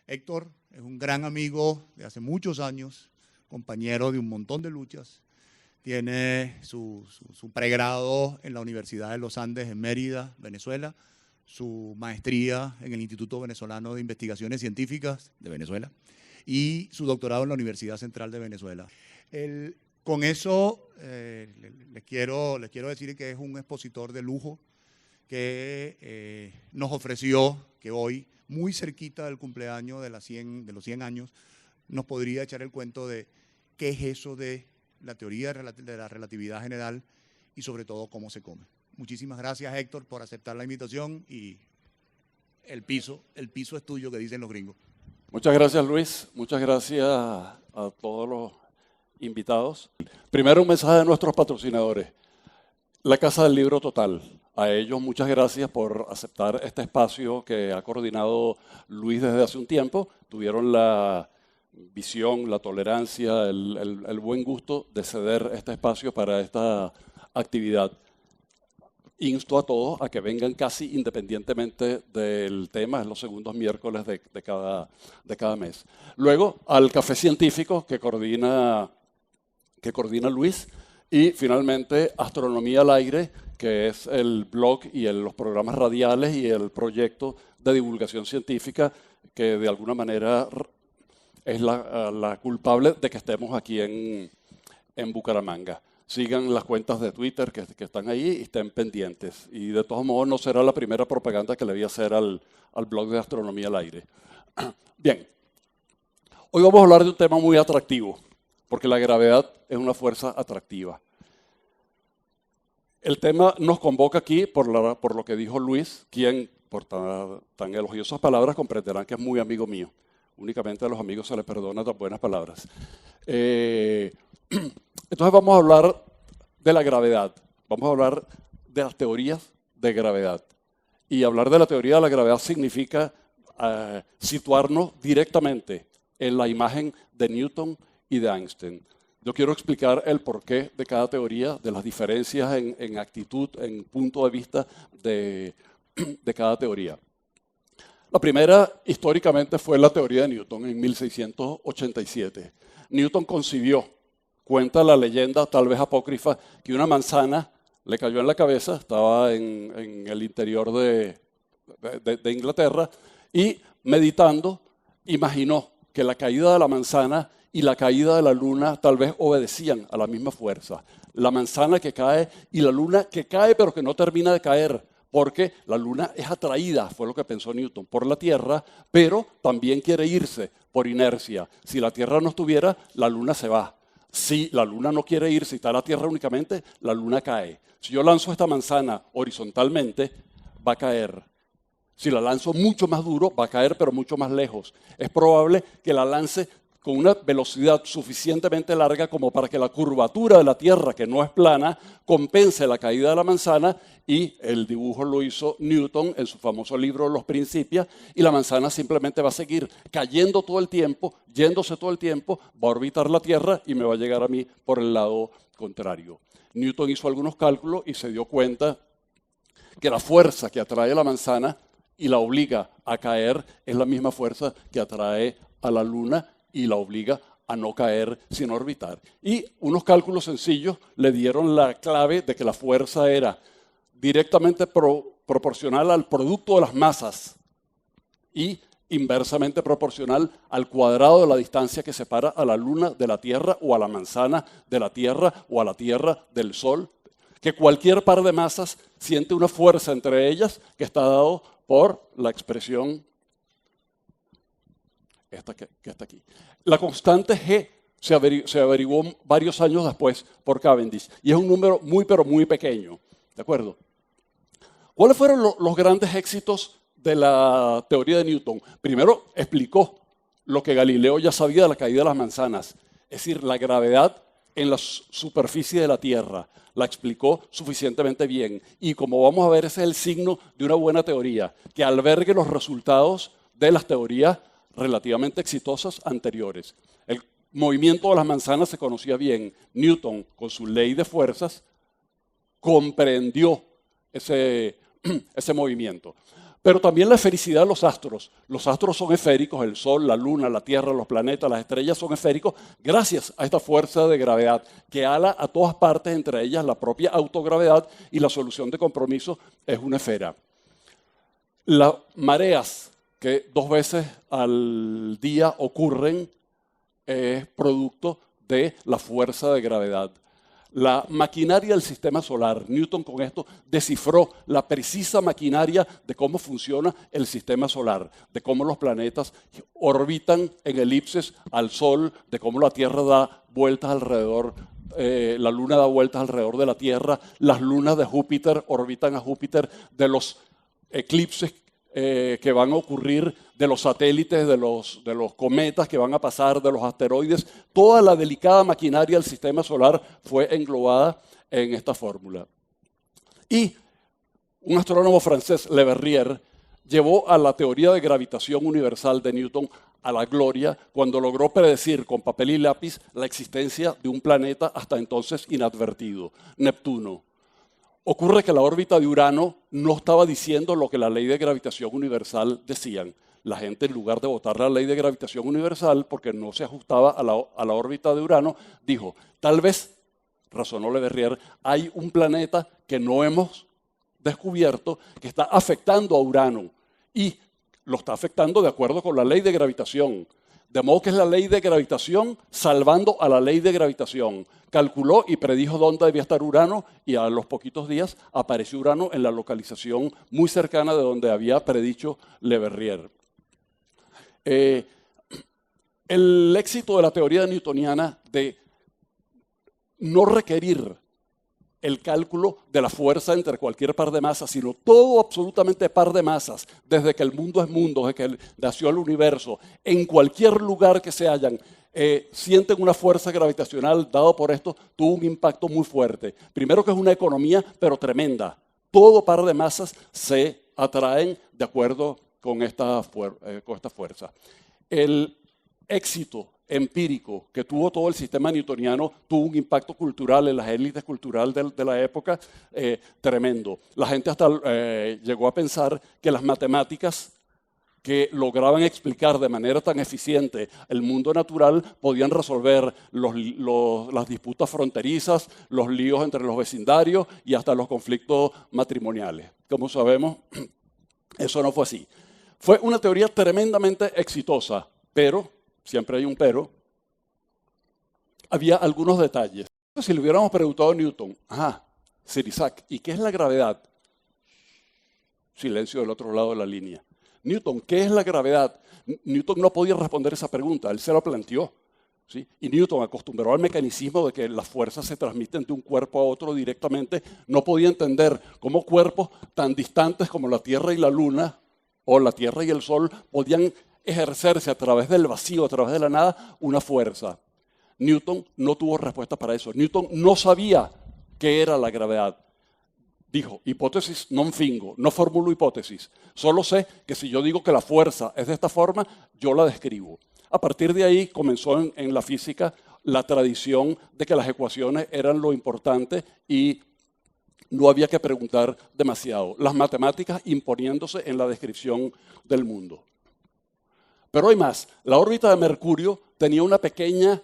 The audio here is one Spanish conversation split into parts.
Héctor es un gran amigo de hace muchos años, compañero de un montón de luchas. Tiene su pregrado en la Universidad de los Andes en Mérida, Venezuela, su maestría en el Instituto Venezolano de Investigaciones Científicas de Venezuela y su doctorado en la Universidad Central de Venezuela. Con eso les quiero decir que es un expositor de lujo que nos ofreció que hoy, muy cerquita del cumpleaños de los 100 años, nos podría echar el cuento de qué es eso de la teoría de la relatividad general y sobre todo cómo se come. Muchísimas gracias, Héctor, por aceptar la invitación y el piso es tuyo, que dicen los gringos. Muchas gracias, Luis. Muchas gracias a todos los invitados. Primero, un mensaje de nuestros patrocinadores. La Casa del Libro Total. A ellos muchas gracias por aceptar este espacio que ha coordinado Luis desde hace un tiempo. Tuvieron la visión, la tolerancia, el buen gusto de ceder este espacio para esta actividad. Insto a todos a que vengan casi independientemente del tema, es los segundos miércoles de cada mes. Luego, al Café Científico que coordina Luis. Y finalmente, Astronomía al Aire, que es el blog y los programas radiales y el proyecto de divulgación científica que de alguna manera es la culpable de que estemos aquí en Bucaramanga. Sigan las cuentas de Twitter que están ahí y estén pendientes. Y de todos modos no será la primera propaganda que le voy a hacer al blog de Astronomía al Aire. Bien, hoy vamos a hablar de un tema muy atractivo, porque la gravedad es una fuerza atractiva. El tema nos convoca aquí por lo que dijo Luis, quien por tan elogiosas palabras comprenderán que es muy amigo mío. Únicamente a los amigos se les perdona tan buenas palabras. Entonces vamos a hablar de la gravedad, vamos a hablar de las teorías de gravedad. Y hablar de la teoría de la gravedad significa situarnos directamente en la imagen de Newton y de Einstein. Yo quiero explicar el porqué de cada teoría, de las diferencias en actitud, en punto de vista de cada teoría. La primera, históricamente, fue la teoría de Newton en 1687. Newton concibió, cuenta la leyenda, tal vez apócrifa, que una manzana le cayó en la cabeza, estaba en el interior de Inglaterra, y meditando, imaginó que la caída de la manzana y la caída de la luna tal vez obedecían a la misma fuerza. La manzana que cae y la luna que cae pero que no termina de caer, porque la luna es atraída, fue lo que pensó Newton, por la Tierra, pero también quiere irse por inercia. Si la Tierra no estuviera, la luna se va. Si la luna no quiere irse y está la Tierra únicamente, la luna cae. Si yo lanzo esta manzana horizontalmente, va a caer. Si la lanzo mucho más duro, va a caer pero mucho más lejos. Es probable que la lance con una velocidad suficientemente larga como para que la curvatura de la Tierra, que no es plana, compense la caída de la manzana, y el dibujo lo hizo Newton en su famoso libro Los Principios, y la manzana simplemente va a seguir cayendo todo el tiempo, yéndose todo el tiempo, va a orbitar la Tierra y me va a llegar a mí por el lado contrario. Newton hizo algunos cálculos y se dio cuenta que la fuerza que atrae la manzana y la obliga a caer es la misma fuerza que atrae a la luna y la obliga a no caer sin orbitar. Y unos cálculos sencillos le dieron la clave de que la fuerza era directamente proporcional al producto de las masas y inversamente proporcional al cuadrado de la distancia que separa a la luna de la Tierra o a la manzana de la Tierra o a la Tierra del Sol. Que cualquier par de masas siente una fuerza entre ellas que está dado por la expresión que está aquí. La constante G se averiguó varios años después por Cavendish y es un número muy pero muy pequeño. ¿De acuerdo? ¿Cuáles fueron los grandes éxitos de la teoría de Newton? Primero, explicó lo que Galileo ya sabía de la caída de las manzanas, es decir, la gravedad en la superficie de la Tierra. La explicó suficientemente bien. Y como vamos a ver, ese es el signo de una buena teoría, que albergue los resultados de las teorías relativamente exitosas anteriores. El movimiento de las manzanas se conocía bien. Newton, con su ley de fuerzas, comprendió ese movimiento. pero también la esfericidad de los astros. Los astros son esféricos, el Sol, la Luna, la Tierra, los planetas, las estrellas son esféricos gracias a esta fuerza de gravedad que ala a todas partes, entre ellas la propia autogravedad, y la solución de compromiso es una esfera. Las mareas que 2 veces al día ocurren es producto de la fuerza de gravedad. La maquinaria del sistema solar, Newton con esto descifró la precisa maquinaria de cómo funciona el sistema solar, de cómo los planetas orbitan en elipses al Sol, de cómo la Tierra da vueltas alrededor, la Luna da vueltas alrededor de la Tierra, las lunas de Júpiter orbitan a Júpiter, de los eclipses que van a ocurrir, de los satélites, de los cometas que van a pasar, de los asteroides. Toda la delicada maquinaria del sistema solar fue englobada en esta fórmula. Y un astrónomo francés, Le Verrier, llevó a la teoría de gravitación universal de Newton a la gloria cuando logró predecir con papel y lápiz la existencia de un planeta hasta entonces inadvertido, Neptuno. Ocurre que la órbita de Urano no estaba diciendo lo que la ley de gravitación universal decían. La gente, en lugar de votar la ley de gravitación universal, porque no se ajustaba a la órbita de Urano, dijo, tal vez, razonó Le Verrier, hay un planeta que no hemos descubierto que está afectando a Urano y lo está afectando de acuerdo con la ley de gravitación. De modo que es la ley de gravitación salvando a la ley de gravitación. Calculó y predijo dónde debía estar Urano y a los poquitos días apareció Urano en la localización muy cercana de donde había predicho Le Verrier. El éxito de la teoría newtoniana de no requerir el cálculo de la fuerza entre cualquier par de masas, sino todo absolutamente par de masas, desde que el mundo es mundo, desde que nació el universo, en cualquier lugar que se hallan, sienten una fuerza gravitacional dado por esto, tuvo un impacto muy fuerte. Primero que es una economía, pero tremenda. Todo par de masas se atraen de acuerdo con esta fuerza. El éxito empírico que tuvo todo el sistema newtoniano tuvo un impacto cultural en las élites culturales de la época tremendo. La gente hasta llegó a pensar que las matemáticas que lograban explicar de manera tan eficiente el mundo natural podían resolver las disputas fronterizas, los líos entre los vecindarios y hasta los conflictos matrimoniales. Como sabemos, eso no fue así. Fue una teoría tremendamente exitosa, pero siempre hay un pero, había algunos detalles. Si le hubiéramos preguntado a Newton, Sir Isaac, ¿y qué es la gravedad? Silencio del otro lado de la línea. Newton, ¿qué es la gravedad? Newton no podía responder esa pregunta, él se la planteó. ¿Sí? Y Newton, acostumbrado al mecanismo de que las fuerzas se transmiten de un cuerpo a otro directamente, no podía entender cómo cuerpos tan distantes como la Tierra y la Luna, o la Tierra y el Sol, podían ejercerse a través del vacío, a través de la nada, una fuerza. Newton no tuvo respuesta para eso. Newton no sabía qué era la gravedad. Dijo, hipótesis non fingo, no formulo hipótesis. Solo sé que si yo digo que la fuerza es de esta forma, yo la describo. A partir de ahí comenzó en la física la tradición de que las ecuaciones eran lo importante y no había que preguntar demasiado. Las matemáticas imponiéndose en la descripción del mundo. Pero hay más. La órbita de Mercurio tenía una pequeña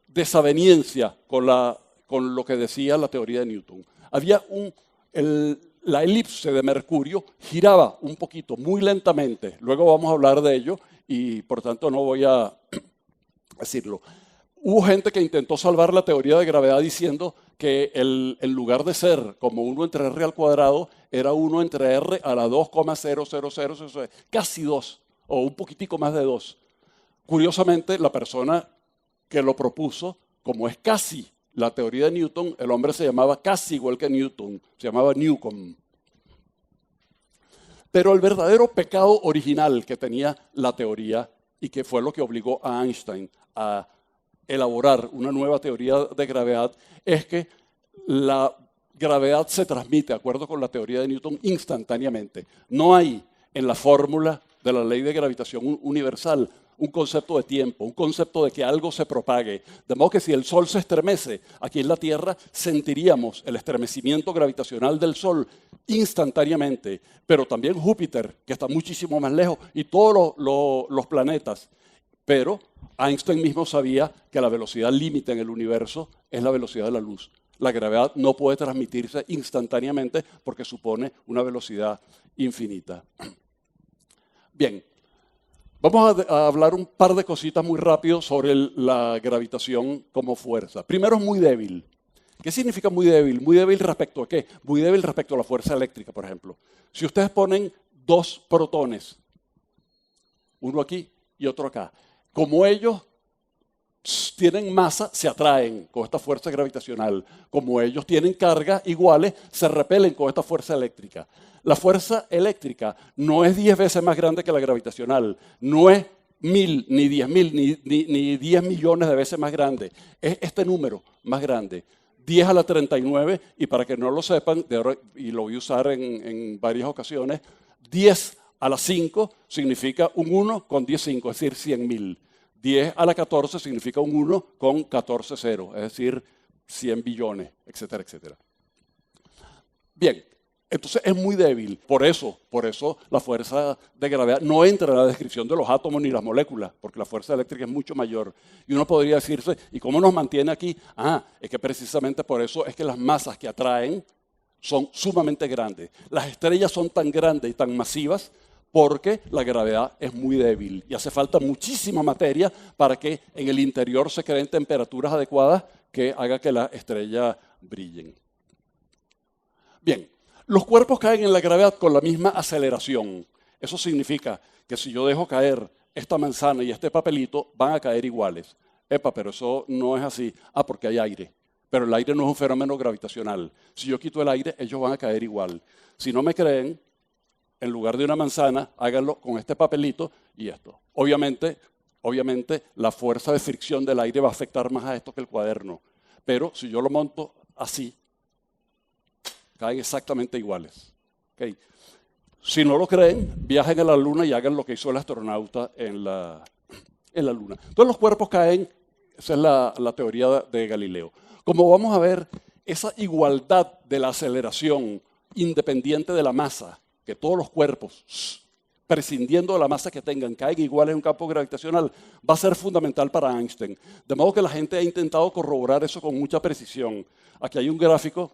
desaveniencia con lo que decía la teoría de Newton. La elipse de Mercurio giraba un poquito, muy lentamente. Luego vamos a hablar de ello y por tanto no voy a decirlo. Hubo gente que intentó salvar la teoría de gravedad diciendo que en lugar de ser como 1 entre r al cuadrado, era 1 entre r a la 2,000, casi 2. O un poquitico más de 2. Curiosamente, la persona que lo propuso, como es casi la teoría de Newton, el hombre se llamaba casi igual que Newton, se llamaba Newcomb. Pero el verdadero pecado original que tenía la teoría y que fue lo que obligó a Einstein a elaborar una nueva teoría de gravedad es que la gravedad se transmite, de acuerdo con la teoría de Newton, instantáneamente. No hay en la fórmula de la ley de gravitación universal un concepto de tiempo, un concepto de que algo se propague. De modo que si el Sol se estremece, aquí en la Tierra sentiríamos el estremecimiento gravitacional del Sol instantáneamente, pero también Júpiter, que está muchísimo más lejos, y todos los planetas. Pero Einstein mismo sabía que la velocidad límite en el universo es la velocidad de la luz. La gravedad no puede transmitirse instantáneamente porque supone una velocidad infinita. Bien, vamos a hablar un par de cositas muy rápido sobre la gravitación como fuerza. Primero, es muy débil. ¿Qué significa muy débil? ¿Muy débil respecto a qué? Muy débil respecto a la fuerza eléctrica, por ejemplo. Si ustedes ponen dos protones, uno aquí y otro acá, como ellos tienen masa, se atraen con esta fuerza gravitacional. Como ellos tienen carga iguales, se repelen con esta fuerza eléctrica. La fuerza eléctrica no es 10 veces más grande que la gravitacional, no es 1000, ni 10.000, ni 10 millones de veces más grande. Es este número más grande. 10 a la 39, y para que no lo sepan, y lo voy a usar en varias ocasiones, 10 a la 5 significa un 1 con 10 5, es decir, 100.000. 10 a la 14 significa un 1 con 14 ceros, es decir, 100 billones, etcétera, etcétera. Bien, entonces es muy débil. Por eso la fuerza de gravedad no entra en la descripción de los átomos ni las moléculas, porque la fuerza eléctrica es mucho mayor. Y uno podría decirse, ¿y cómo nos mantiene aquí? Es que precisamente por eso es que las masas que atraen son sumamente grandes. Las estrellas son tan grandes y tan masivas porque la gravedad es muy débil y hace falta muchísima materia para que en el interior se creen temperaturas adecuadas que hagan que las estrellas brillen. Bien, los cuerpos caen en la gravedad con la misma aceleración. Eso significa que si yo dejo caer esta manzana y este papelito, van a caer iguales. Pero eso no es así. Porque hay aire. Pero el aire no es un fenómeno gravitacional. Si yo quito el aire, ellos van a caer igual. Si no me creen, en lugar de una manzana, háganlo con este papelito y esto. Obviamente, la fuerza de fricción del aire va a afectar más a esto que el cuaderno. Pero si yo lo monto así, caen exactamente iguales. ¿Okay? Si no lo creen, viajen a la Luna y hagan lo que hizo el astronauta en la Luna. Entonces los cuerpos caen, esa es la teoría de Galileo. Como vamos a ver, esa igualdad de la aceleración independiente de la masa, que todos los cuerpos, prescindiendo de la masa que tengan, caen iguales en un campo gravitacional, va a ser fundamental para Einstein. De modo que la gente ha intentado corroborar eso con mucha precisión. Aquí hay un gráfico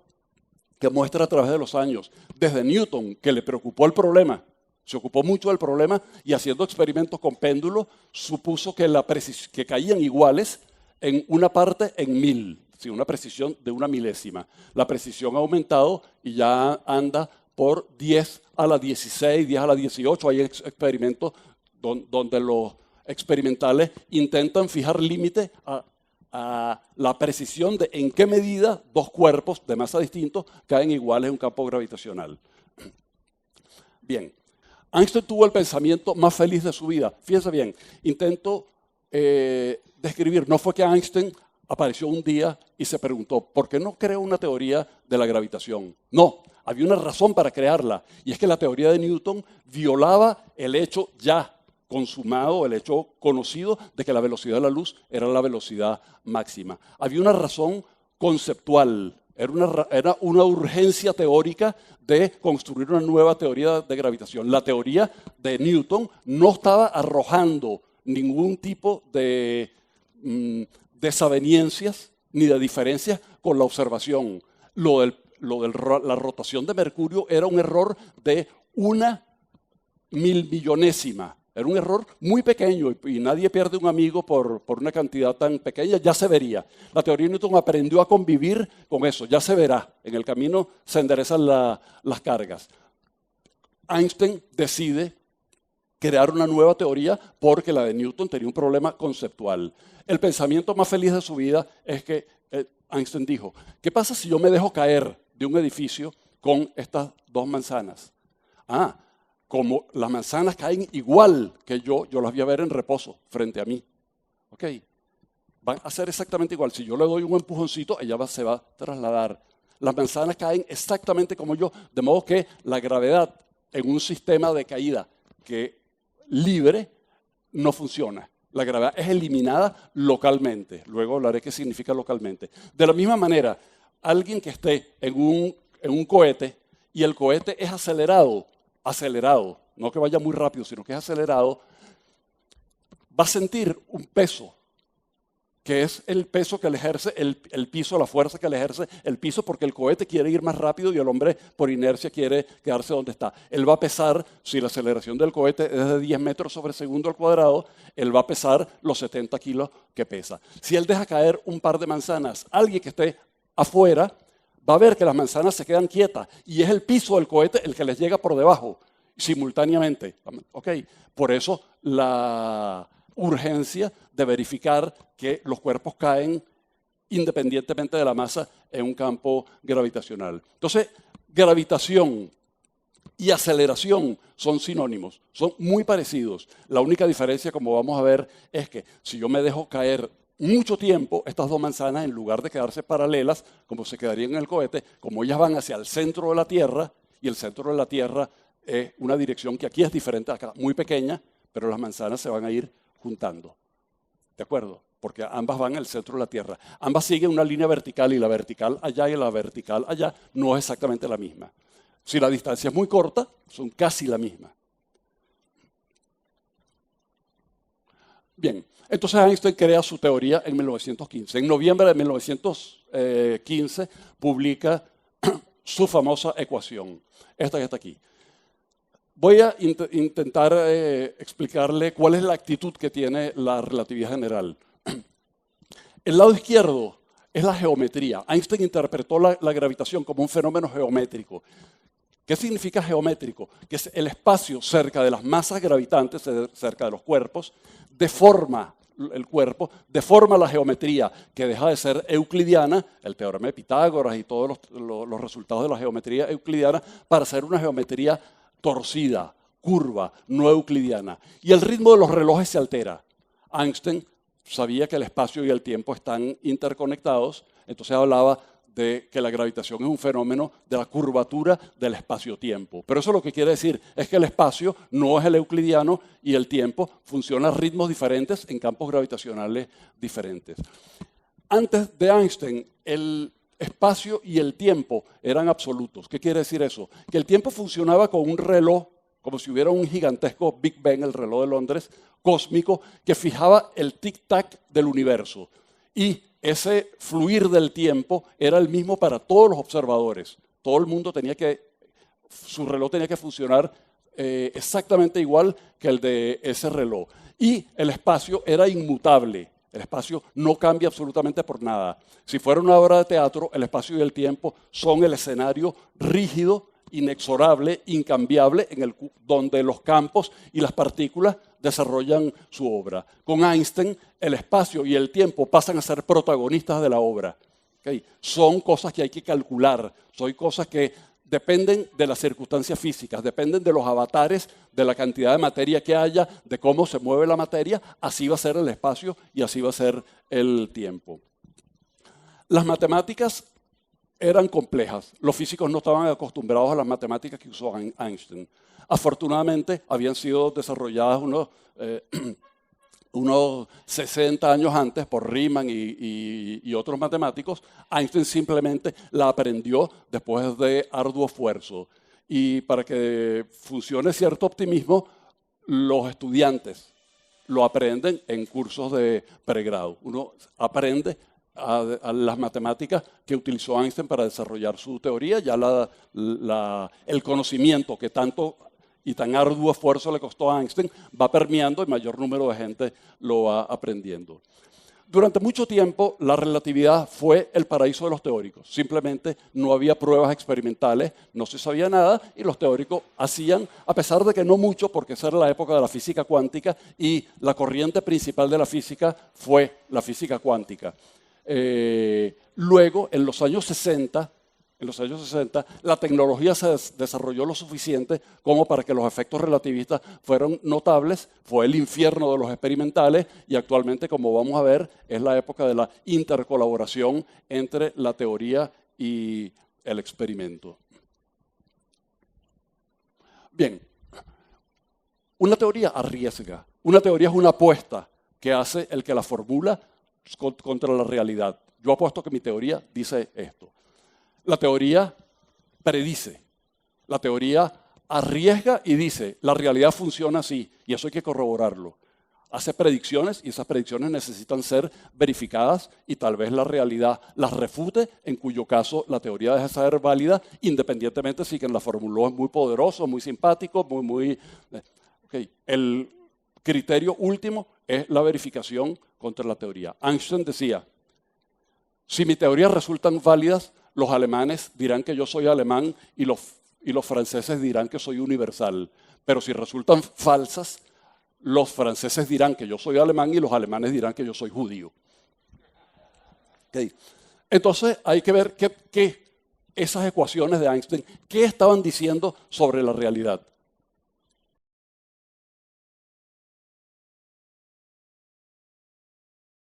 que muestra a través de los años, desde Newton, que le preocupó el problema, se ocupó mucho del problema y haciendo experimentos con péndulos, supuso que caían iguales en una parte en 1000, una precisión de una milésima. La precisión ha aumentado y ya anda por 10 a la 16, 10 a la 18. Hay experimentos donde los experimentales intentan fijar límite a la precisión de en qué medida dos cuerpos de masa distintos caen iguales en un campo gravitacional. Bien, Einstein tuvo el pensamiento más feliz de su vida. Fíjense bien, intento describir, no fue que Einstein apareció un día y se preguntó, ¿por qué no creo una teoría de la gravitación? No, había una razón para crearla, y es que la teoría de Newton violaba el hecho ya consumado, el hecho conocido de que la velocidad de la luz era la velocidad máxima. Había una razón conceptual, era una urgencia teórica de construir una nueva teoría de gravitación. La teoría de Newton no estaba arrojando ningún tipo de desavenencias ni de diferencias con la observación. La rotación de Mercurio era un error de 1.000.000.000ª. Era un error muy pequeño y nadie pierde un amigo por una cantidad tan pequeña, ya se vería. La teoría de Newton aprendió a convivir con eso, ya se verá. En el camino se enderezan las cargas. Einstein decide crear una nueva teoría porque la de Newton tenía un problema conceptual. El pensamiento más feliz de su vida es que Einstein dijo, ¿qué pasa si yo me dejo caer de un edificio con estas dos manzanas? Como las manzanas caen igual que yo las voy a ver en reposo frente a mí. ¿Ok? Van a ser exactamente igual. Si yo le doy un empujoncito, ella se va a trasladar. Las manzanas caen exactamente como yo, de modo que la gravedad en un sistema de caída que libre no funciona. La gravedad es eliminada localmente. Luego hablaré qué significa localmente. De la misma manera, alguien que esté en un cohete y el cohete es acelerado, no que vaya muy rápido, sino que es acelerado, va a sentir un peso, que es el peso que le ejerce el piso, la fuerza que le ejerce el piso, porque el cohete quiere ir más rápido y el hombre por inercia quiere quedarse donde está. Él va a pesar, si la aceleración del cohete es de 10 metros sobre segundo al cuadrado, él va a pesar los 70 kilos que pesa. Si él deja caer un par de manzanas, alguien que esté afuera va a ver que las manzanas se quedan quietas y es el piso del cohete el que les llega por debajo simultáneamente. ¿Okay? Por eso la urgencia de verificar que los cuerpos caen independientemente de la masa en un campo gravitacional. Entonces, gravitación y aceleración son sinónimos, son muy parecidos. La única diferencia, como vamos a ver, es que si yo me dejo caer mucho tiempo, estas dos manzanas, en lugar de quedarse paralelas, como se quedarían en el cohete, como ellas van hacia el centro de la Tierra, y el centro de la Tierra es una dirección que aquí es diferente, acá muy pequeña, pero las manzanas se van a ir juntando. ¿De acuerdo? Porque ambas van al centro de la Tierra. Ambas siguen una línea vertical y la vertical allá y la vertical allá no es exactamente la misma. Si la distancia es muy corta, son casi la misma. Bien, entonces Einstein crea su teoría en 1915. En noviembre de 1915 publica su famosa ecuación, esta que está aquí. Voy a intentar explicarle cuál es la actitud que tiene la relatividad general. El lado izquierdo es la geometría. Einstein interpretó la gravitación como un fenómeno geométrico. ¿Qué significa geométrico? Que es el espacio cerca de las masas gravitantes, cerca de los cuerpos, deforma el cuerpo, deforma la geometría, que deja de ser euclidiana, el teorema de Pitágoras y todos los resultados de la geometría euclidiana, para ser una geometría torcida, curva, no euclidiana. Y el ritmo de los relojes se altera. Einstein sabía que el espacio y el tiempo están interconectados, entonces hablaba de que la gravitación es un fenómeno de la curvatura del espacio-tiempo. Pero eso lo que quiere decir es que el espacio no es el euclidiano y el tiempo funciona a ritmos diferentes en campos gravitacionales diferentes. Antes de Einstein, el espacio y el tiempo eran absolutos. ¿Qué quiere decir eso? Que el tiempo funcionaba con un reloj, como si hubiera un gigantesco Big Ben, el reloj de Londres, cósmico, que fijaba el tic-tac del universo. Y ese fluir del tiempo era el mismo para todos los observadores. Todo el mundo su reloj tenía que funcionar exactamente igual que el de ese reloj. Y el espacio era inmutable. El espacio no cambia absolutamente por nada. Si fuera una obra de teatro, el espacio y el tiempo son el escenario rígido, inexorable, incambiable, donde los campos y las partículas desarrollan su obra. Con Einstein, el espacio y el tiempo pasan a ser protagonistas de la obra. ¿Okay? Son cosas que hay que calcular, son cosas que dependen de las circunstancias físicas, dependen de los avatares, de la cantidad de materia que haya, de cómo se mueve la materia, así va a ser el espacio y así va a ser el tiempo. Las matemáticas eran complejas. Los físicos no estaban acostumbrados a las matemáticas que usó Einstein. Afortunadamente, habían sido desarrolladas unos 60 años antes por Riemann y otros matemáticos. Einstein simplemente la aprendió después de arduo esfuerzo. Y para que funcione cierto optimismo, los estudiantes lo aprenden en cursos de pregrado. Uno aprende a las matemáticas que utilizó Einstein para desarrollar su teoría, ya el conocimiento que tanto y tan arduo esfuerzo le costó a Einstein va permeando y mayor número de gente lo va aprendiendo. Durante mucho tiempo la relatividad fue el paraíso de los teóricos. Simplemente no había pruebas experimentales, no se sabía nada y los teóricos hacían, a pesar de que no mucho, porque esa era la época de la física cuántica y la corriente principal de la física fue la física cuántica. Luego, en los años 60, la tecnología se desarrolló lo suficiente como para que los efectos relativistas fueran notables. Fue el infierno de los experimentales y actualmente, como vamos a ver, es la época de la intercolaboración entre la teoría y el experimento. Bien, una teoría arriesga. Una teoría es una apuesta que hace el que la formula contra la realidad. Yo apuesto que mi teoría dice esto. La teoría predice. La teoría arriesga y dice, la realidad funciona así y eso hay que corroborarlo. Hace predicciones y esas predicciones necesitan ser verificadas y tal vez la realidad las refute, en cuyo caso la teoría deja de ser válida, independientemente si quien la formuló es muy poderoso, muy simpático, muy... Okay. El criterio último es la verificación contra la teoría. Einstein decía, si mis teorías resultan válidas, los alemanes dirán que yo soy alemán y los franceses dirán que soy universal. Pero si resultan falsas, los franceses dirán que yo soy alemán y los alemanes dirán que yo soy judío. Okay. Entonces hay que ver qué esas ecuaciones de Einstein, ¿qué estaban diciendo sobre la realidad?